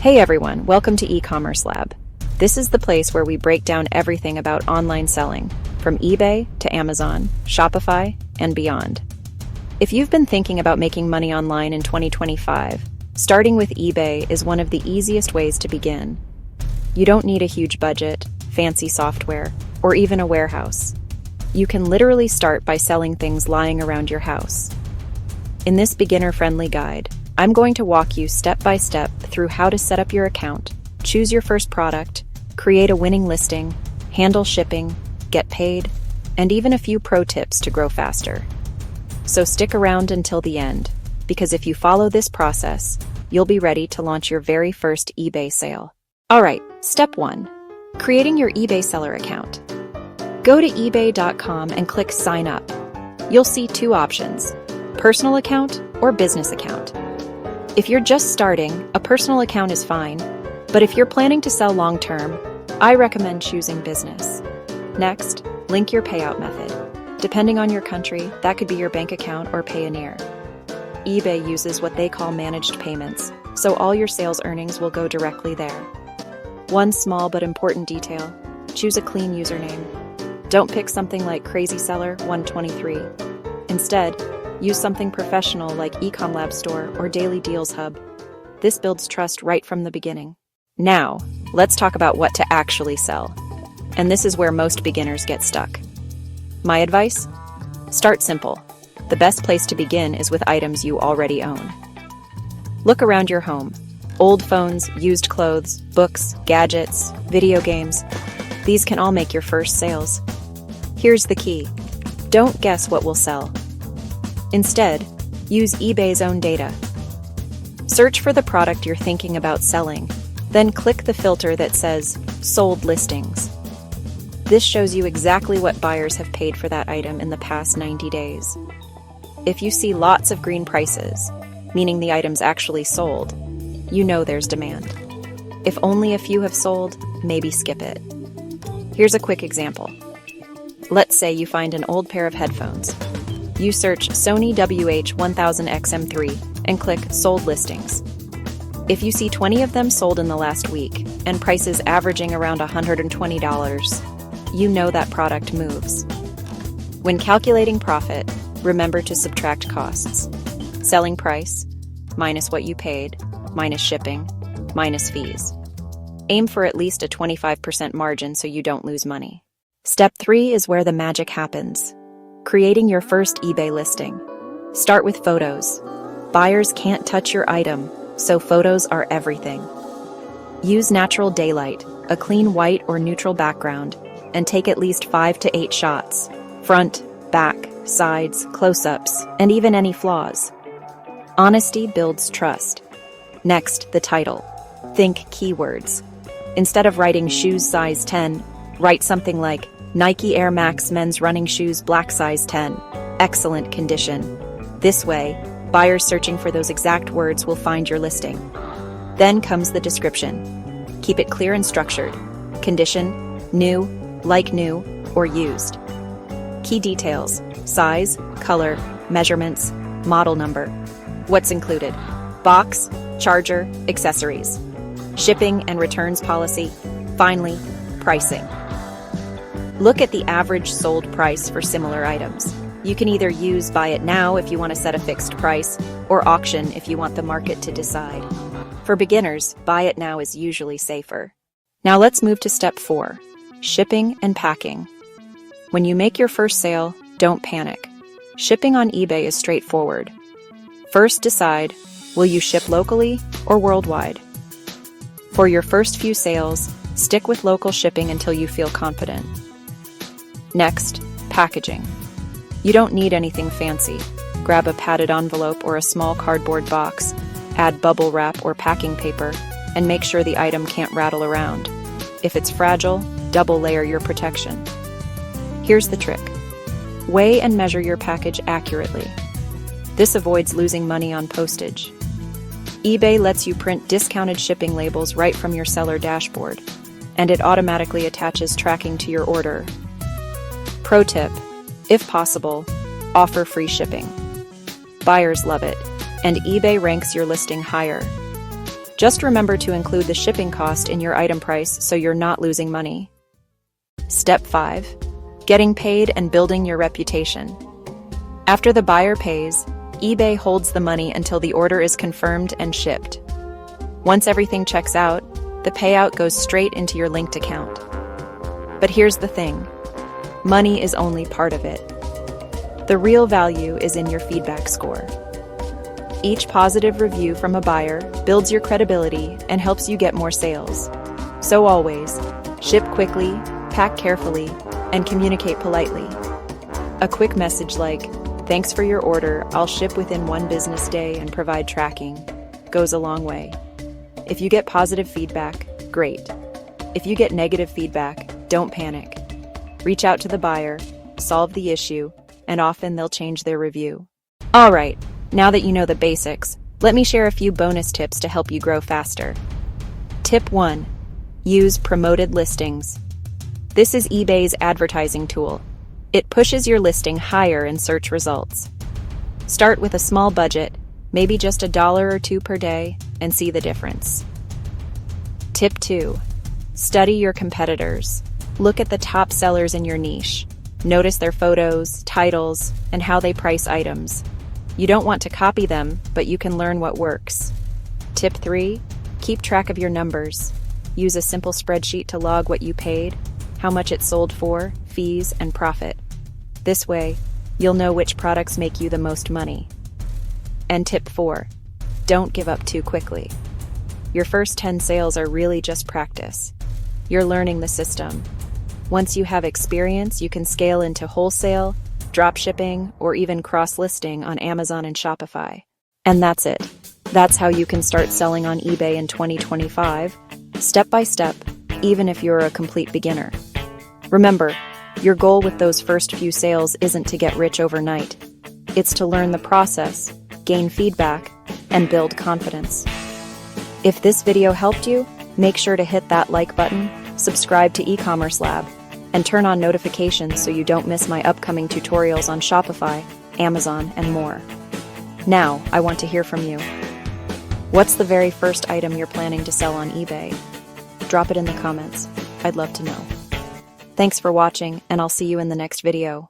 Hey everyone, welcome to E-commerce Lab. This is the place where we break down everything about online selling, from eBay to Amazon, Shopify, and beyond. If you've been thinking about making money online in 2025, starting with eBay is one of the easiest ways to begin. You don't need a huge budget, fancy software, or even a warehouse. You can literally start by selling things lying around your house. In this beginner-friendly guide, I'm going to walk you step by step through how to set up your account, choose your first product, create a winning listing, handle shipping, get paid, and even a few pro tips to grow faster. So stick around until the end, because if you follow this process, you'll be ready to launch your very first eBay sale. Alright, step 1. Creating your eBay seller account. Go to ebay.com and click Sign Up. You'll see two options, personal account or business account. If you're just starting, a personal account is fine, but if you're planning to sell long-term, I recommend choosing business. Next, link your payout method. Depending on your country, that could be your bank account or Payoneer. eBay uses what they call managed payments, so all your sales earnings will go directly there. One small but important detail, choose a clean username. Don't pick something like CrazySeller123. Instead, use something professional like Ecom Lab Store or Daily Deals Hub. This builds trust right from the beginning. Now, let's talk about what to actually sell. And this is where most beginners get stuck. My advice? Start simple. The best place to begin is with items you already own. Look around your home. Old phones, used clothes, books, gadgets, video games. These can all make your first sales. Here's the key. Don't guess what will sell. Instead, use eBay's own data. Search for the product you're thinking about selling, then click the filter that says Sold Listings. This shows you exactly what buyers have paid for that item in the past 90 days. If you see lots of green prices, meaning the item's actually sold, you know there's demand. If only a few have sold, maybe skip it. Here's a quick example. Let's say you find an old pair of headphones. You search Sony WH-1000XM3 and click Sold Listings. If you see 20 of them sold in the last week and prices averaging around $120, you know that product moves. When calculating profit, remember to subtract costs. Selling price, minus what you paid, minus shipping, minus fees. Aim for at least a 25% margin so you don't lose money. Step 3 is where the magic happens. Creating your first eBay listing. Start with photos. Buyers can't touch your item, so photos are everything. Use natural daylight, a clean white or neutral background, and take at least 5 to 8 shots. Front, back, sides, close-ups, and even any flaws. Honesty builds trust. Next, the title. Think keywords. Instead of writing shoes size 10, write something like Nike Air Max men's running shoes black size 10. Excellent condition. This way, buyers searching for those exact words will find your listing. Then comes the description. Keep it clear and structured. Condition, new, like new, or used. Key details, size, color, measurements, model number. What's included? Box, charger, accessories. Shipping and returns policy. Finally, pricing. Look at the average sold price for similar items. You can either use Buy It Now if you want to set a fixed price, or auction if you want the market to decide. For beginners, Buy It Now is usually safer. Now let's move to step 4, shipping and packing. When you make your first sale, don't panic. Shipping on eBay is straightforward. First decide, will you ship locally or worldwide? For your first few sales, stick with local shipping until you feel confident. Next, packaging. You don't need anything fancy. Grab a padded envelope or a small cardboard box, add bubble wrap or packing paper, and make sure the item can't rattle around. If it's fragile, double layer your protection. Here's the trick. Weigh and measure your package accurately. This avoids losing money on postage. eBay lets you print discounted shipping labels right from your seller dashboard, and it automatically attaches tracking to your order. Pro tip, if possible, offer free shipping. Buyers love it, and eBay ranks your listing higher. Just remember to include the shipping cost in your item price so you're not losing money. Step 5. Getting paid and building your reputation. After the buyer pays, eBay holds the money until the order is confirmed and shipped. Once everything checks out, the payout goes straight into your linked account. But here's the thing. Money is only part of it. The real value is in your feedback score. Each positive review from a buyer builds your credibility and helps you get more sales. So always, ship quickly, pack carefully, and communicate politely. A quick message like, "Thanks for your order, I'll ship within 1 business day and provide tracking," goes a long way. If you get positive feedback, great. If you get negative feedback, don't panic. Reach out to the buyer, solve the issue, and often they'll change their review. All right, now that you know the basics, let me share a few bonus tips to help you grow faster. Tip 1. Use promoted listings. This is eBay's advertising tool. It pushes your listing higher in search results. Start with a small budget, maybe just $1 or $2 per day, and see the difference. Tip 2. Study your competitors. Look at the top sellers in your niche. Notice their photos, titles, and how they price items. You don't want to copy them, but you can learn what works. Tip 3. Keep track of your numbers. Use a simple spreadsheet to log what you paid, how much it sold for, fees, and profit. This way, you'll know which products make you the most money. And tip 4. Don't give up too quickly. Your first 10 sales are really just practice. You're learning the system. Once you have experience, you can scale into wholesale, drop shipping, or even cross-listing on Amazon and Shopify. And that's it. That's how you can start selling on eBay in 2025, step by step, even if you're a complete beginner. Remember, your goal with those first few sales isn't to get rich overnight. It's to learn the process, gain feedback, and build confidence. If this video helped you, make sure to hit that like button, subscribe to E-commerce Lab, and turn on notifications so you don't miss my upcoming tutorials on Shopify, Amazon, and more. Now, I want to hear from you. What's the very first item you're planning to sell on eBay? Drop it in the comments. I'd love to know. Thanks for watching, and I'll see you in the next video.